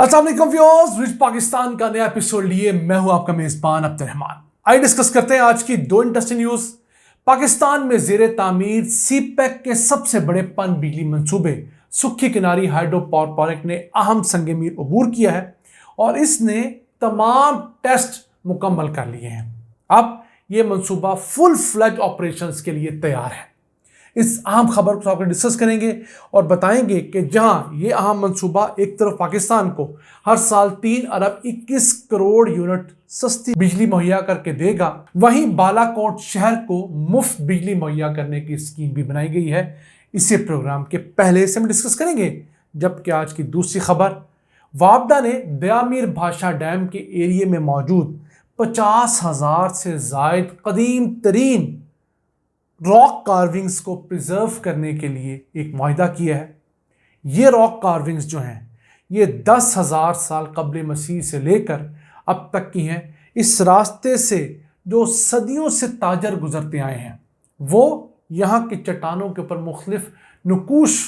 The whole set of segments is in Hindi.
अस्सलाम वालेकुम व्यूअर्स, रिच पाकिस्तान का नया एपिसोड लिए मैं हूं आपका मेजबान अब्दुर्रहमान। आइए डिस्कस करते हैं आज की दो इंटरेस्टिंग न्यूज। पाकिस्तान में जेरे तामीर सीपैक के सबसे बड़े पन बिजली मंसूबे सुक्खी किनारी हाइड्रो पावर प्रोजेक्ट ने अहम संग मील अबूर किया है और इसने तमाम टेस्ट मुकम्मल कर लिए हैं। अब यह मंसूबा फुल फ्लैज ऑपरेशंस के लिए तैयार है। इस अहम खबर को आपको डिस्कस करेंगे और बताएंगे कि जहां ये अहम मंसूबा एक तरफ पाकिस्तान को हर साल 3 अरब 21 करोड़ यूनिट सस्ती बिजली मुहैया करके देगा, वहीं बालाकोट शहर को मुफ्त बिजली मुहैया करने की स्कीम भी बनाई गई है। इसे प्रोग्राम के पहले हिस्से में डिस्कस करेंगे। जबकि आज की दूसरी खबर, वापडा ने दयामीर भाषा डैम के एरिया में मौजूद 50,000 से जायद कदीम तरीन रॉक कार्विंग्स को प्रिजर्व करने के लिए एक मुआहदा किया है। ये रॉक कार्विंग्स जो हैं ये 10,000 साल कब्ल मसीह से लेकर अब तक की हैं। इस रास्ते से जो सदियों से ताजर गुजरते आए हैं वो यहाँ की चट्टानों के ऊपर मुख्तलिफ नकूश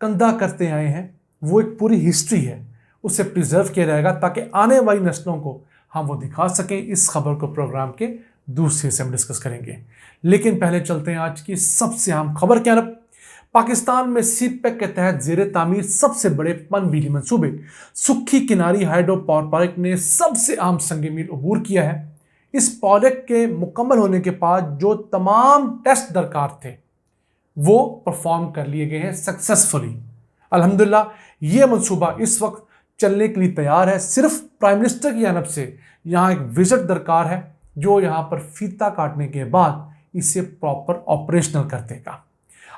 कंधा करते आए हैं। वो एक पूरी हिस्ट्री है, उसे प्रिजर्व किया जाएगा ताकि आने वाली नस्लों को हम वो दिखा सकें। इस खबर को प्रोग्राम के दूसरे हिस्से में डिस्कस करेंगे, लेकिन पहले चलते हैं आज की सबसे अहम खबर की तरफ। पाकिस्तान में सीपैक के तहत जेरे तामीर सबसे बड़े पन बिजली मंसूबे सुक्खी किनारी हाइड्रो पावर प्रोजेक्ट ने सबसे अहम संग मील अबूर किया है। इस प्रोजेक्ट के मुकम्मल होने के बाद जो तमाम टेस्ट दरकार थे वो परफॉर्म कर लिए गए हैं सक्सेसफुली। अल्हम्दुलिल्लाह ये मंसूबा इस वक्त चलने के लिए तैयार है। सिर्फ प्राइम मिनिस्टर की जानब से यहाँ एक विजिट दरकार है जो यहाँ पर फीता काटने के बाद इसे प्रॉपर ऑपरेशनल कर देगा।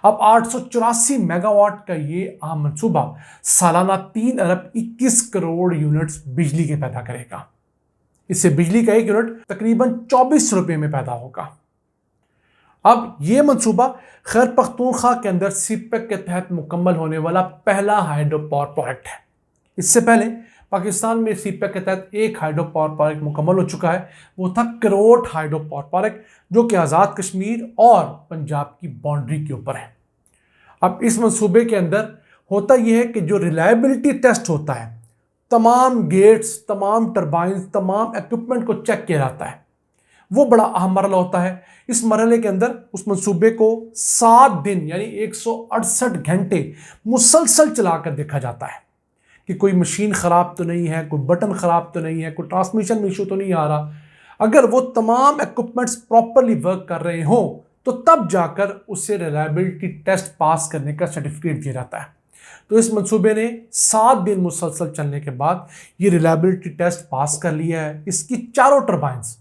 अब 884 मेगावाट का ये अहम मंसूबा सालाना 3 अरब 21 करोड़ यूनिट्स बिजली के पैदा करेगा। इससे बिजली का एक यूनिट तकरीबन 24 रुपए में पैदा होगा। अब ये मंसूबा खैर पख्तूनख्वा के अंदर सीपैक के तहत मुकम्मल होने वाला पहला हाइड्रो पावर प्रोजेक्ट है। इससे पहले पाकिस्तान में सीपैक के तहत एक हाइड्रो पावर प्रोजेक्ट मुकम्मल हो चुका है। वो था करोट हाइड्रो पावर प्रोजेक्ट जो कि आज़ाद कश्मीर और पंजाब की बाउंड्री के ऊपर है। अब इस मंसूबे के अंदर होता यह है कि जो रिलायबिलिटी टेस्ट होता है, तमाम गेट्स, तमाम टरबाइन, तमाम इक्विपमेंट को चेक किया जाता है। वो बड़ा अहम मरहला होता है। इस मरहले के अंदर उस मंसूबे को 7 दिन यानी 168 घंटे मुसलसल चलाकर देखा जाता है कि कोई मशीन ख़राब तो नहीं है, कोई बटन ख़राब तो नहीं है, कोई ट्रांसमिशन में इशू तो नहीं आ रहा। अगर वो तमाम इक्विपमेंट्स प्रॉपरली वर्क कर रहे हों तो तब जाकर उसे रिलायबिलिटी टेस्ट पास करने का सर्टिफिकेट दिया जाता है। तो इस मंसूबे ने 7 दिन मुसलसल चलने के बाद ये रिलायबिलिटी टेस्ट पास कर लिया है। इसकी चारों टरबाइंस,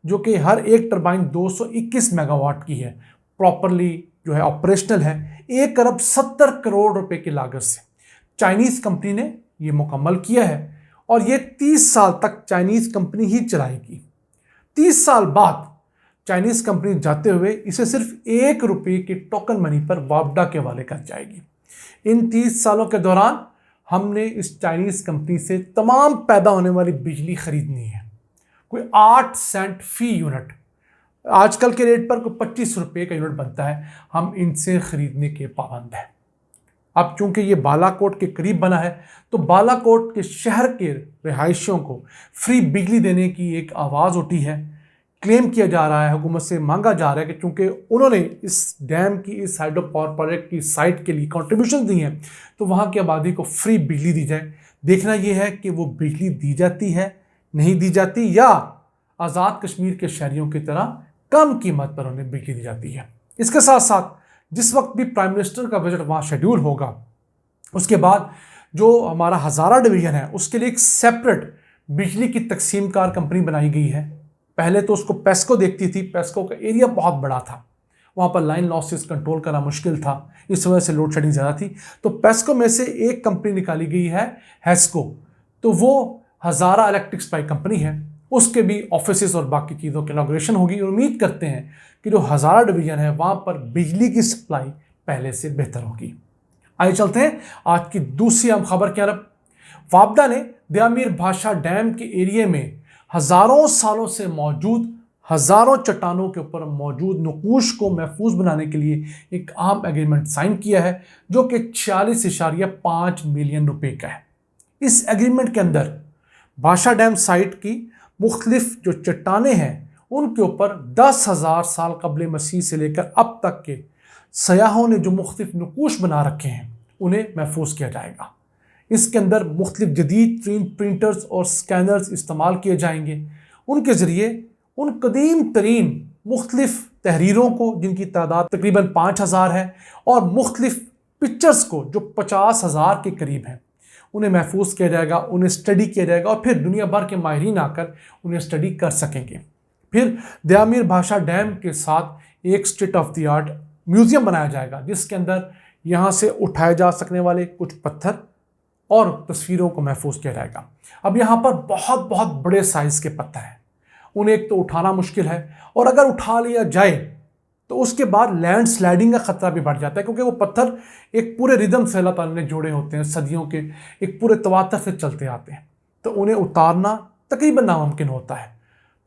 जो कि हर एक टरबाइन 221 मेगावाट की है, प्रॉपरली जो है ऑपरेशनल है। 1 अरब 70 करोड़ रुपए की लागत से चाइनीज़ कंपनी ने ये मुकम्मल किया है और ये 30 साल तक चाइनीज़ कंपनी ही चलाएगी। 30 साल बाद चाइनीज़ कंपनी जाते हुए इसे सिर्फ 1 रुपये की टोकन मनी पर वापडा के हवाले कर जाएगी। इन 30 सालों के दौरान हमने इस चाइनीज़ कंपनी से तमाम पैदा होने वाली बिजली खरीदनी है। कोई 8 सेंट फी यूनिट, आजकल के रेट पर कोई 25 रुपये का यूनिट बनता है, हम इनसे खरीदने के पाबंद हैं। अब चूंकि ये बालाकोट के करीब बना है तो बालाकोट के शहर के रिहायशियों को फ्री बिजली देने की एक आवाज़ उठी है। क्लेम किया जा रहा है, हुकूमत से मांगा जा रहा है कि चूंकि उन्होंने इस डैम की, इस हाइड्रो पावर प्रोजेक्ट की साइट के लिए कंट्रीब्यूशन दी हैं तो वहाँ की आबादी को फ्री बिजली दी जाए। देखना यह है कि वो बिजली दी जाती है, नहीं दी जाती, या आज़ाद कश्मीर के शहरियों की तरह कम कीमत पर उन्हें बिजली दी जाती है। इसके साथ साथ जिस वक्त भी प्राइम मिनिस्टर का विजिट वहाँ शेड्यूल होगा उसके बाद जो हमारा हज़ारा डिवीज़न है उसके लिए एक सेपरेट बिजली की तकसीमकार कंपनी बनाई गई है। पहले तो उसको पेस्को देखती थी। पेस्को का एरिया बहुत बड़ा था, वहाँ पर लाइन लॉसेस कंट्रोल करना मुश्किल था, इस वजह से लोड शेडिंग ज़्यादा थी। तो पेस्को में से एक कंपनी निकाली गई है हेस्को, तो वो हज़ारा इलेक्ट्रिक सप्लाई कंपनी है। उसके भी ऑफिसेस और बाकी चीज़ों की इनॉग्रेशन होगी। उम्मीद करते हैं कि जो हज़ारा डिवीज़न है वहाँ पर बिजली की सप्लाई पहले से बेहतर होगी। आइए चलते हैं आज की दूसरी अहम खबर की तरफ। वापडा ने दयामीर भाषा डैम के एरिया में हज़ारों सालों से मौजूद हज़ारों चट्टानों के ऊपर मौजूद नकूश को महफूज बनाने के लिए एक अहम एग्रीमेंट साइन किया है जो कि 46.5 मिलियन रुपए का है। इस एग्रीमेंट के अंदर भाषा डैम साइट की मुख्तलिफ जो चट्टानें हैं उनके ऊपर 10,000 साल कबल मसीह से लेकर अब तक के सयाहों ने जो मुख्तलिफ नकूश बना रखे हैं उन्हें महफूज किया जाएगा। इसके अंदर मुख्तलिफ जदीद प्रिंटर्स और स्कैनर्स इस्तेमाल किए जाएंगे। उनके ज़रिए उन कदीम तरीन मुख्तलिफ तहरीरों को, जिनकी तादाद तकरीबन 5,000 है, और मुख्तलिफ पिक्चर्स को जो 50,000 के करीब हैं, उन्हें महफूज किया जाएगा, उन्हें स्टडी किया जाएगा और फिर दुनिया भर के माहिरीन आकर उन्हें स्टडी कर सकेंगे। फिर दयामीर भाषा डैम के साथ एक state of the art museum बनाया जाएगा, जिसके अंदर यहाँ से उठाए जा सकने वाले कुछ पत्थर और तस्वीरों को महफूज किया जाएगा। अब यहाँ पर बहुत बहुत बड़े साइज़ के पत्थर हैं, उन्हें एक तो उठाना मुश्किल है, और अगर उठा लिया जाए तो उसके बाद लैंड स्लाइडिंग का ख़तरा भी बढ़ जाता है, क्योंकि वो पत्थर एक पूरे रिदम से अल्लाह ताला ने जोड़े होते हैं, सदियों के एक पूरे तवातर से चलते आते हैं, तो उन्हें उतारना तकरीबन नामुमकिन होता है।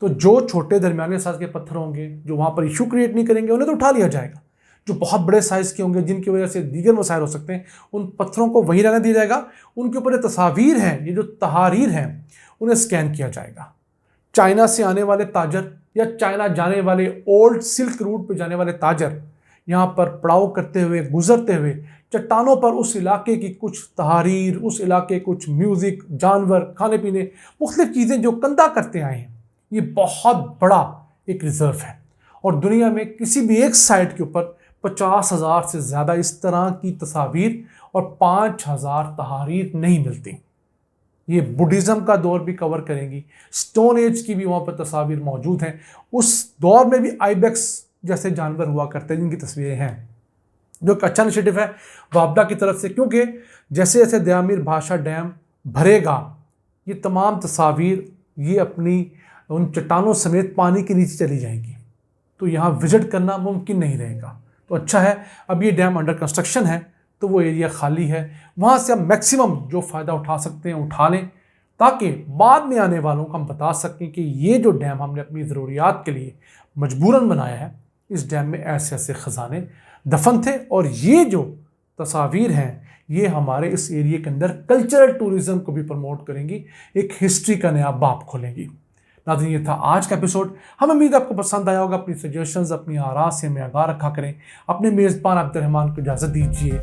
तो जो छोटे दरमियाने साइज़ के पत्थर होंगे जो वहाँ पर इशू क्रिएट नहीं करेंगे, उन्हें तो उठा लिया जाएगा। जो बहुत बड़े साइज़ के होंगे जिनकी वजह से दीगर मसाइल हो सकते हैं, उन पत्थरों को वहीं रहने दिया जाएगा। उनके ऊपर जो तस्वीर हैं, ये जो तहारीर हैं, उन्हें स्कैन किया जाएगा। चाइना से आने वाले ताजर या चाइना जाने वाले ओल्ड सिल्क रूट पे जाने वाले ताजर यहाँ पर पड़ाव करते हुए, गुजरते हुए चट्टानों पर उस इलाके की कुछ तहारीर, उस इलाके कुछ म्यूज़िक, जानवर, खाने पीने, मुख्तलिफ चीज़ें जो कंधा करते आए हैं, ये बहुत बड़ा एक रिज़र्व है। और दुनिया में किसी भी एक साइट के ऊपर 50,000 से ज़्यादा इस तरह की तस्वीर और 5,000 तहारीर नहीं मिलती। ये बुद्धिज़्म का दौर भी कवर करेंगी, स्टोन एज की भी वहाँ पर तस्वीर मौजूद हैं। उस दौर में भी आइबेक्स जैसे जानवर हुआ करते हैं जिनकी तस्वीरें हैं, जो एक अच्छा इनिशिएटिव है वापडा की तरफ से, क्योंकि जैसे जैसे दयामीर भाषा डैम भरेगा, ये तमाम तस्वीर ये अपनी उन चट्टानों समेत पानी के नीचे चली जाएंगी, तो यहाँ विजिट करना मुमकिन नहीं रहेगा। तो अच्छा है, अब ये डैम अंडर कंस्ट्रक्शन है, तो वो एरिया खाली है, वहाँ से हम मैक्सिमम जो फ़ायदा उठा सकते हैं उठा लें, ताकि बाद में आने वालों को हम बता सकें कि ये जो डैम हमने अपनी ज़रूरियात के लिए मजबूरन बनाया है, इस डैम में ऐसे ऐसे ख़जाने दफन थे, और ये जो तस्वीर हैं ये हमारे इस एरिया के अंदर कल्चरल टूरिज़म को भी प्रमोट करेंगी, एक हिस्ट्री का नया बाब खोलेंगी। नाज़रीन, ये था आज का एपिसोड। हम उम्मीद आपको पसंद आया होगा। अपनी सजेशंस, अपनी आरा से हमें आगाह रखा करें। अपने मेज़बान अब्दुल रहमान को इजाज़त दीजिए।